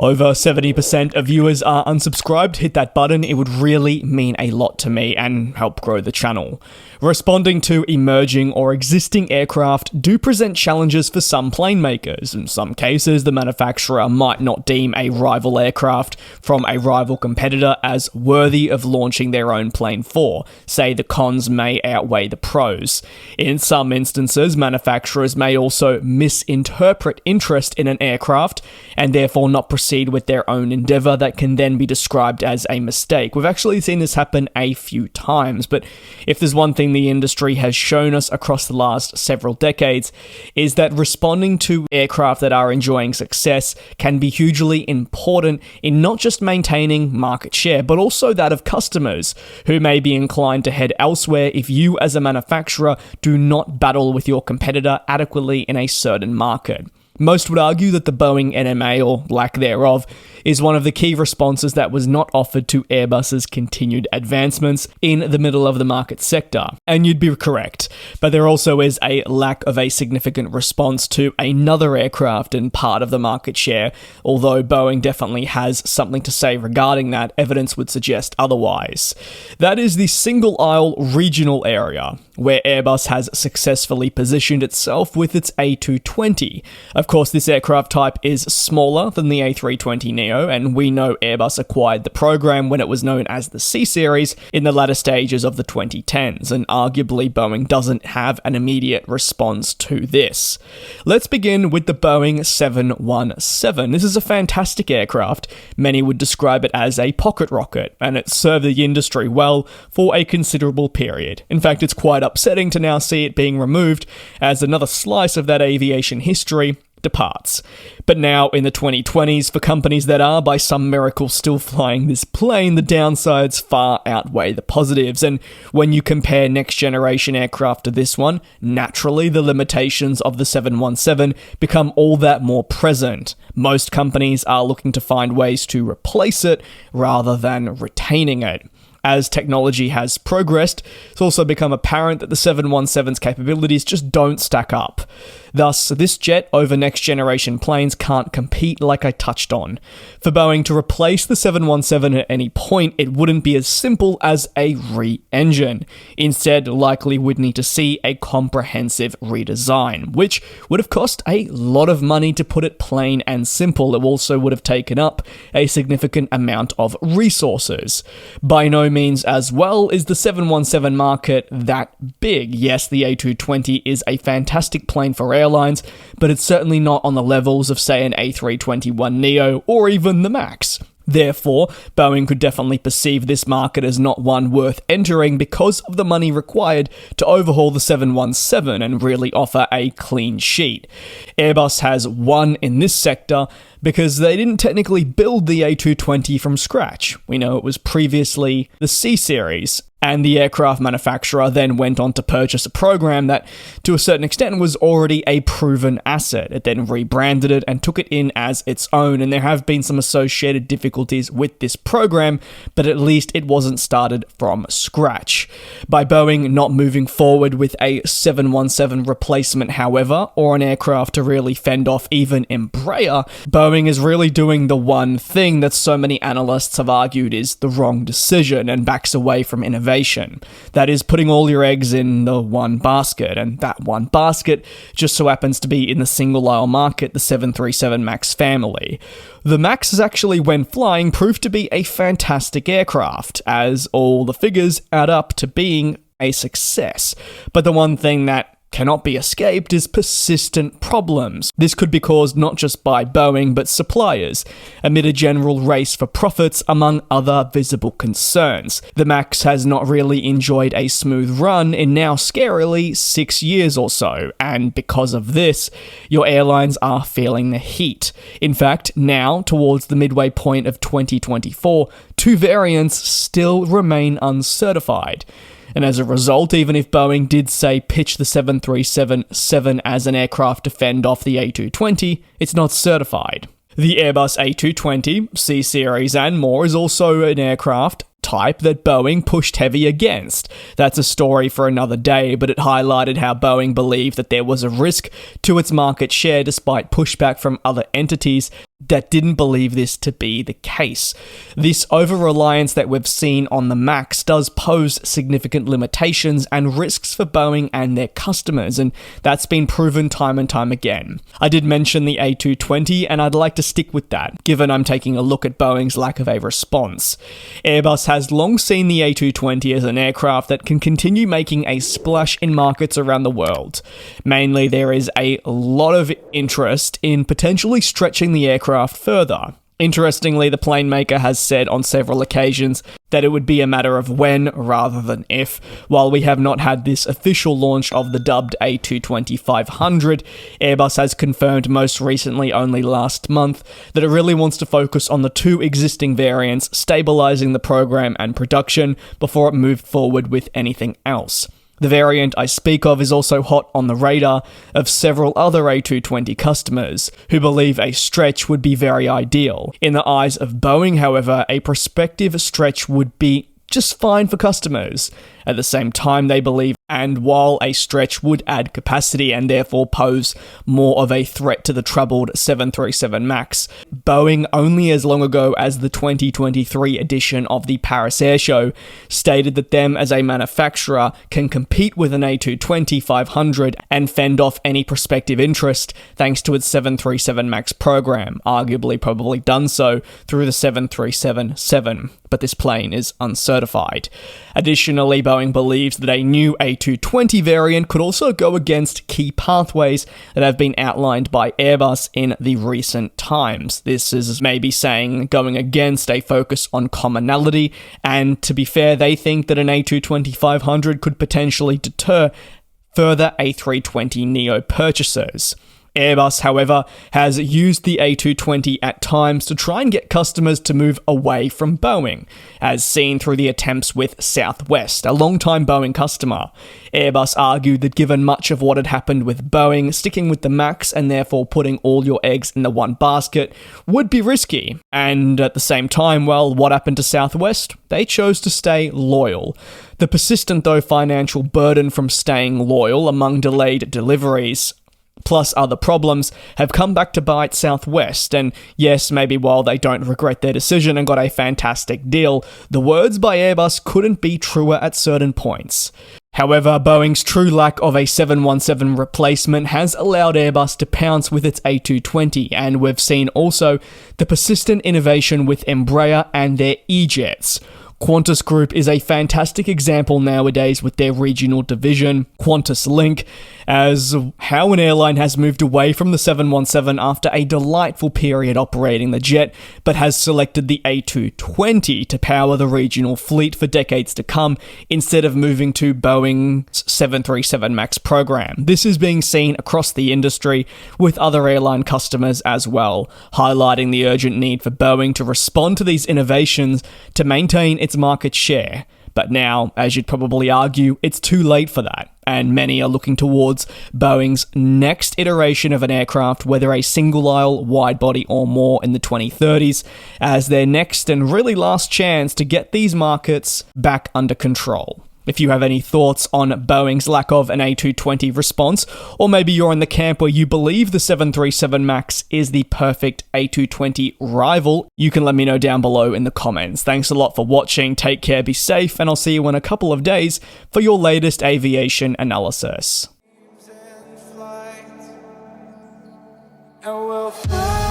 Over 70% of viewers are unsubscribed. Hit that button, it would really mean a lot to me and help grow the channel. Responding to emerging or existing aircraft do present challenges for some plane makers. In some cases, the manufacturer might not deem a rival aircraft from a rival competitor as worthy of launching their own plane for. Say the cons may outweigh the pros. In some instances, manufacturers may also misinterpret interest in an aircraft and therefore not proceed with their own endeavor. That can then be described as a mistake. We've actually seen this happen a few times, but if there's one thing the industry has shown us across the last several decades, is that responding to aircraft that are enjoying success can be hugely important in not just maintaining market share, but also that of customers who may be inclined to head elsewhere if you as a manufacturer do not battle with your competitor adequately in a certain market. Most would argue that the Boeing NMA, or lack thereof, is one of the key responses that was not offered to Airbus's continued advancements in the middle of the market sector. And you'd be correct, but there also is a lack of a significant response to another aircraft and part of the market share. Although Boeing definitely has something to say regarding that, evidence would suggest otherwise. That is the single-aisle regional area, where Airbus has successfully positioned itself with its A220. Of course, this aircraft type is smaller than the A320neo, and we know Airbus acquired the program when it was known as the C Series in the latter stages of the 2010s, and arguably Boeing doesn't have an immediate response to this. Let's begin with the Boeing 717. This is a fantastic aircraft. Many would describe it as a pocket rocket, and it served the industry well for a considerable period. In fact, it's quite upsetting to now see it being removed as another slice of that aviation history departs. But now in the 2020s, for companies that are by some miracle still flying this plane, the downsides far outweigh the positives. And when you compare next generation aircraft to this one, naturally the limitations of the 717 become all that more present. Most companies are looking to find ways to replace it rather than retaining it. As technology has progressed, it's also become apparent that the 717's capabilities just don't stack up. Thus, this jet over next-generation planes can't compete like I touched on. For Boeing to replace the 717 at any point, it wouldn't be as simple as a re-engine. Instead, likely we'd need to see a comprehensive redesign, which would have cost a lot of money, to put it plain and simple. It also would have taken up a significant amount of resources. By no means as well is the 717 market that big. Yes, the A220 is a fantastic plane for airlines, but it's certainly not on the levels of, say, an A321neo or even the MAX. Therefore, Boeing could definitely perceive this market as not one worth entering because of the money required to overhaul the 717 and really offer a clean sheet. Airbus has won in this sector because they didn't technically build the A220 from scratch. We know it was previously the C Series, and the aircraft manufacturer then went on to purchase a program that, to a certain extent, was already a proven asset. It then rebranded it and took it in as its own, and there have been some associated difficulties with this program, but at least it wasn't started from scratch. By Boeing not moving forward with a 717 replacement, however, or an aircraft to really fend off even Embraer, Boeing is really doing the one thing that so many analysts have argued is the wrong decision and backs away from innovation. That is putting all your eggs in the one basket, and that one basket just so happens to be in the single-aisle market, the 737 MAX family. The MAX has actually, when flying, proved to be a fantastic aircraft, as all the figures add up to being a success. But the one thing that cannot be escaped is persistent problems. This could be caused not just by Boeing, but suppliers, amid a general race for profits among other visible concerns. The MAX has not really enjoyed a smooth run in now scarily 6 years or so, and because of this, your airlines are feeling the heat. In fact, now, towards the midway point of 2024, 2 variants still remain uncertified. And as a result, even if Boeing did say pitch the 737-7 as an aircraft to fend off the A220, it's not certified. The Airbus A220, C Series and more is also an aircraft type that Boeing pushed heavy against. That's a story for another day, but it highlighted how Boeing believed that there was a risk to its market share despite pushback from other entities that didn't believe this to be the case. This over-reliance that we've seen on the MAX does pose significant limitations and risks for Boeing and their customers, and that's been proven time and time again. I did mention the A220, and I'd like to stick with that, given I'm taking a look at Boeing's lack of a response. Airbus has long seen the A220 as an aircraft that can continue making a splash in markets around the world. Mainly, there is a lot of interest in potentially stretching the aircraft further. Interestingly, the plane maker has said on several occasions that it would be a matter of when rather than if. While we have not had this official launch of the dubbed A220-500, Airbus has confirmed most recently only last month that it really wants to focus on the two existing variants, stabilizing the program and production before it moved forward with anything else. The variant I speak of is also hot on the radar of several other A220 customers, who believe a stretch would be very ideal. In the eyes of Boeing, however, a prospective stretch would be just fine for customers. At the same time, they believe, and while a stretch would add capacity and therefore pose more of a threat to the troubled 737 MAX, Boeing, only as long ago as the 2023 edition of the Paris Air Show, stated that them as a manufacturer can compete with an A220-500 and fend off any prospective interest thanks to its 737 MAX program, arguably probably done so through the 737-7, but this plane is uncertified. Additionally, Boeing believes that a new A220 variant could also go against key pathways that have been outlined by Airbus in the recent times. This is maybe saying going against a focus on commonality, and to be fair, they think that an A220-500 could potentially deter further A320neo purchasers. Airbus, however, has used the A220 at times to try and get customers to move away from Boeing, as seen through the attempts with Southwest, a long-time Boeing customer. Airbus argued that given much of what had happened with Boeing, sticking with the MAX and therefore putting all your eggs in the one basket would be risky. And at the same time, well, what happened to Southwest? They chose to stay loyal. The persistent, though, financial burden from staying loyal among delayed deliveries, plus other problems, have come back to bite Southwest, and yes, maybe while they don't regret their decision and got a fantastic deal, the words by Airbus couldn't be truer at certain points. However, Boeing's true lack of a 717 replacement has allowed Airbus to pounce with its A220, and we've seen also the persistent innovation with Embraer and their E-Jets. Qantas Group is a fantastic example nowadays with their regional division, Qantas Link, as how an airline has moved away from the 717 after a delightful period operating the jet, but has selected the A220 to power the regional fleet for decades to come, instead of moving to Boeing's 737 MAX program. This is being seen across the industry with other airline customers as well, highlighting the urgent need for Boeing to respond to these innovations to maintain its market share. But now, as you'd probably argue, it's too late for that, and many are looking towards Boeing's next iteration of an aircraft, whether a single-aisle, wide-body or more in the 2030s, as their next and really last chance to get these markets back under control. If you have any thoughts on Boeing's lack of an A220 response, or maybe you're in the camp where you believe the 737 MAX is the perfect A220 rival, you can let me know down below in the comments. Thanks a lot for watching, take care, be safe, and I'll see you in a couple of days for your latest aviation analysis. And we'll fly.